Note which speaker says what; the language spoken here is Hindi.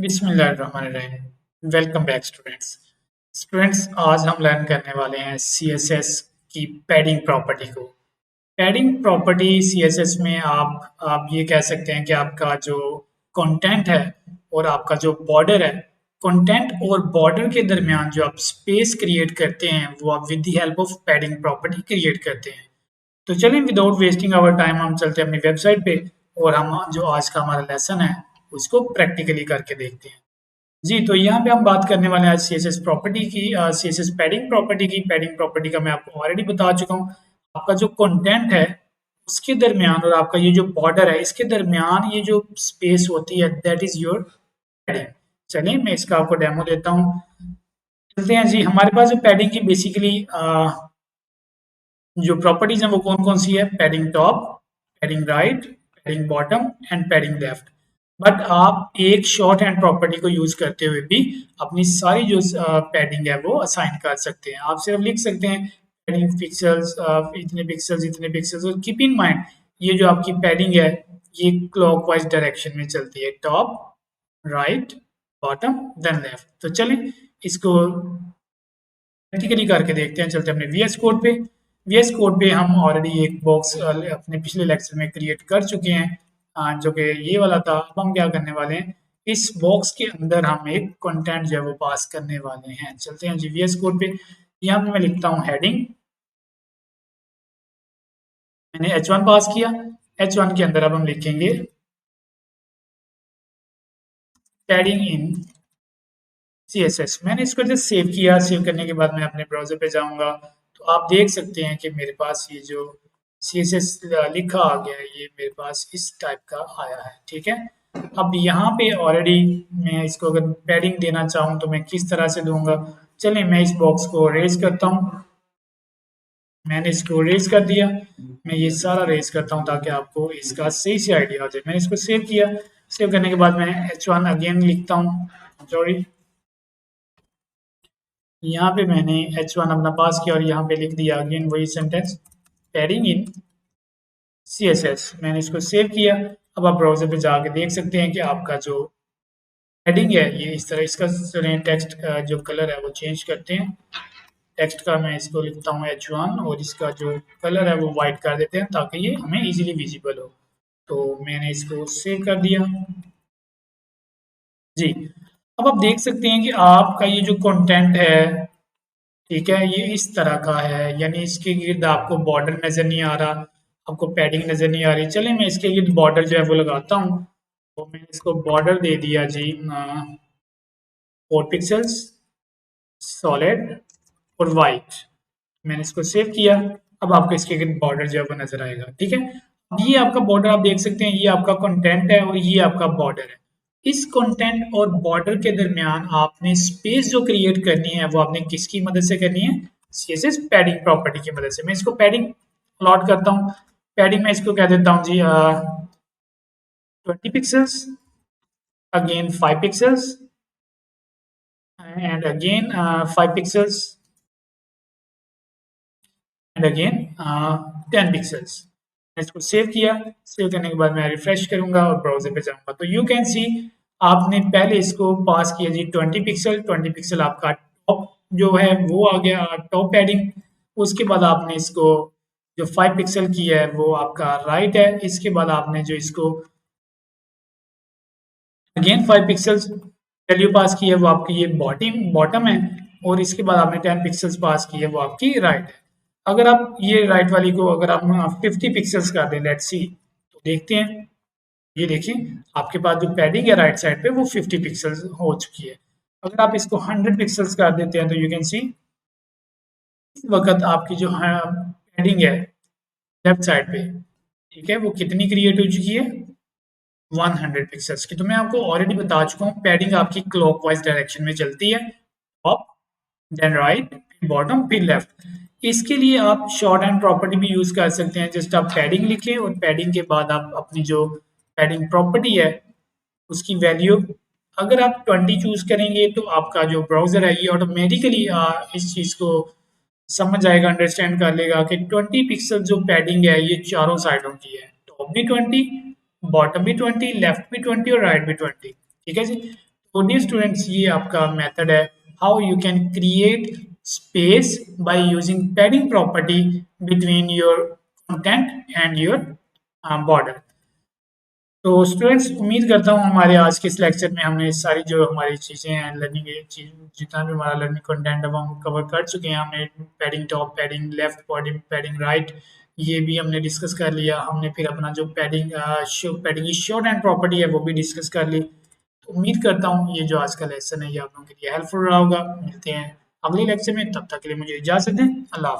Speaker 1: बिस्मिल्लाहिर्रहमानिर्रहीम। Welcome back students. स्टूडेंट्स, आज हम लर्न करने वाले हैं सीएसएस की पैडिंग प्रॉपर्टी को। पैडिंग प्रॉपर्टी सीएसएस में आप ये कह सकते हैं कि आपका जो कंटेंट है और आपका जो बॉर्डर है, कंटेंट और बॉर्डर के दरमियान जो आप स्पेस क्रिएट करते हैं वो आप with the help of padding property create करते हैं। तो चलिए विदाउट वेस्टिंग आवर टाइम हम चलते हैं अपनी वेबसाइट पे और हम जो आज का हमारा लेसन है उसको प्रैक्टिकली करके देखते हैं। जी, तो यहाँ पे हम बात करने वाले हैं आज सीएसएस प्रॉपर्टी की, सीएसएस पैडिंग प्रॉपर्टी की। पैडिंग प्रॉपर्टी का मैं आपको ऑलरेडी बता चुका हूँ। आपका जो कंटेंट है उसके दरमियान और आपका ये जो बॉर्डर है इसके दरमियान ये जो स्पेस होती है दैट इज योर पैडिंग। चलिए मैं इसका आपको डेमो देता हूँ। चलते हैं जी। हमारे पास जो पैडिंग की बेसिकली जो प्रॉपर्टीज हैं वो कौन कौन सी है? Padding top, padding right, padding bottom and padding left. But आप एक शॉर्ट हैंड प्रॉपर्टी को यूज करते हुए भी अपनी सारी जो पैडिंग है वो असाइन कर सकते हैं। आप सिर्फ लिख सकते हैं पैडिंग पिक्सल्स, इतने पिक्सल्स। और कीप इन माइंड ये जो आपकी पैडिंग है ये क्लॉकवाइज डायरेक्शन में चलती है, top, right, bottom, then left. तो चलिए इसको प्रैक्टिकली करके देखते हैं। चलते हैं अपने वीएस कोड पे। वीएस कोड पे हम ऑलरेडी एक बॉक्स अपने पिछले लेक्चर में क्रिएट कर चुके हैं, जो कि ये वाला था। अब हम क्या करने वाले हैं, इस बॉक्स के अंदर हम एक कंटेंट जो है वो पास करने वाले हैं। चलते हैं जी वीएस कोड पे। यहाँ पे मैं लिखता हूँ हेडिंग। मैंने H1 पास किया। H1 के अंदर अब हम लिखेंगे पैडिंग इन CSS। मैंने इसको जस्ट सेव किया। सेव करने के बाद मैं अपने ब्राउजर पे जाऊंगा तो आप देख सकते हैं कि मेरे पास ये जो CSS लिखा आ गया है ये मेरे पास इस टाइप का आया है। ठीक है। अब यहाँ पे ऑलरेडी मैं इसको अगर पैडिंग देना चाहूँ तो मैं किस तरह से दूंगा? चलिए मैं इस बॉक्स को रेज करता हूँ। मैंने इसको रेज कर दिया। मैं ये सारा रेज करता हूँ ताकि आपको इसका सही से आइडिया हो जाए। मैंने इसको सेव किया। सेव करने के बाद मैं H1 अगेन लिखता हूँ। सॉरी, यहाँ पे मैंने H1 अपना पास किया और यहाँ पे लिख दिया अगेन वही सेंटेंस, पैडिंग इन CSS। मैंने इसको सेव किया। अब आप ब्राउजर पे जाके देख सकते हैं कि आपका जो हेडिंग है ये इस तरह, इसका टेक्स्ट जो कलर है वो चेंज करते हैं। टेक्स्ट का मैं इसको लिखता हूँ H1 और इसका जो कलर है वो वाइट कर देते हैं ताकि ये हमें इजीली विजिबल हो। तो मैंने इसको सेव कर दिया जी। अब आप देख सकते हैं कि आपका ये जो कंटेंट है, ठीक है, ये इस तरह का है। यानी इसके गिर्द आपको बॉर्डर नजर नहीं आ रहा, आपको पैडिंग नजर नहीं आ रही। चलिए मैं इसके गिर्द बॉर्डर जो है वो लगाता हूँ। तो मैंने इसको बॉर्डर दे दिया जी 4 पिक्सल्स, सॉलिड और वाइट। मैंने इसको सेव किया। अब आपको इसके गिर्द बॉर्डर जो है वो नजर आएगा। ठीक है। अब ये आपका बॉर्डर आप देख सकते हैं, ये आपका कंटेंट है और ये आपका बॉर्डर है। इस कंटेंट और बॉर्डर के दरमियान आपने स्पेस जो क्रिएट करनी है वो आपने किसकी मदद से करनी है? CSS पैडिंग प्रॉपर्टी की मदद से। मैं इसको पैडिंग अलॉट करता हूँ। पैडिंग में इसको कह देता हूँ जी 20 pixels, again 5 pixels and again 5 pixels and again 10 pixels. इसको सेव किया। सेव करने के बाद मैं रिफ्रेश करूंगा और ब्राउजर पे जाऊंगा तो यू कैन सी आपने पहले इसको पास किया जी 20 पिक्सल। 20 पिक्सल आपका टॉप जो है वो आ गया, टॉप पैडिंग। उसके बाद आपने इसको जो 5 पिक्सल की है वो आपका राइट है। इसके बाद आपने जो इसको अगेन 5 पिक्सल्स वैल्यू पास की है वो आपकी ये बॉटम है। और इसके बाद आपने 10 पिक्सल्स पास की है वो आपकी राइट है। अगर आप ये राइट वाली को अगर आप 50 पिक्सल्स कर दें, लेट्स सी, तो देखते हैं। ये देखिए आपके पास जो पैडिंग है राइट साइड पे वो 50 पिक्सल्स हो चुकी है। अगर आप इसको 100 पिक्सल्स कर देते हैं तो यू कैन सी इस वक्त आपकी जो पैडिंग है लेफ्ट साइड पे, ठीक है, वो कितनी क्रिएट हो चुकी है? 100 पिक्सल्स की। तो मैं आपको ऑलरेडी बता चुका हूँ पैडिंग आपकी क्लॉकवाइज डायरेक्शन में चलती है, टॉप, देन राइट, बॉटम, फिर लेफ्ट। इसके लिए आप शॉर्ट हैंड प्रॉपर्टी भी यूज कर सकते हैं। जस्ट आप पैडिंग लिखें और पैडिंग के बाद आप अपनी जो पैडिंग प्रॉपर्टी है उसकी वैल्यू अगर आप 20 चूज करेंगे तो आपका जो ब्राउजर है ये ऑटोमेटिकली इस चीज को समझ जाएगा, अंडरस्टैंड कर लेगा कि 20 पिक्सल जो पैडिंग है ये चारों साइडों की है, टॉप भी 20, बॉटम भी 20, लेफ्ट भी 20 और राइट भी 20। ठीक है जी। तो डियर स्टूडेंट्स, ये आपका मेथड है how you can create space by using padding property between your content and your border. तो स्टूडेंट्स, उम्मीद करता हूँ हमारे आज के इस लेक्चर में हमने सारी जो हमारी चीज़ें हैं लर्निंग चीज जितना भी हमारा लर्निंग कंटेंट है वो हम कवर कर चुके हैं। हमने padding top, padding left, padding right, ये भी हमने डिस्कस कर लिया। हमने फिर अपना जो पैडिंग की शॉर्ट एंड प्रॉपर्टी है वो भी डिस्कस कर ली। तो उम्मीद करता हूँ ये जो आज का लेसन है ये आप लोगों के लिए हेल्पफुल रहा होगा। मिलते हैं अगले लेक्चर में, तब तक के लिए मुझे इजाज़त दें। अल्लाह हाफ़िज़।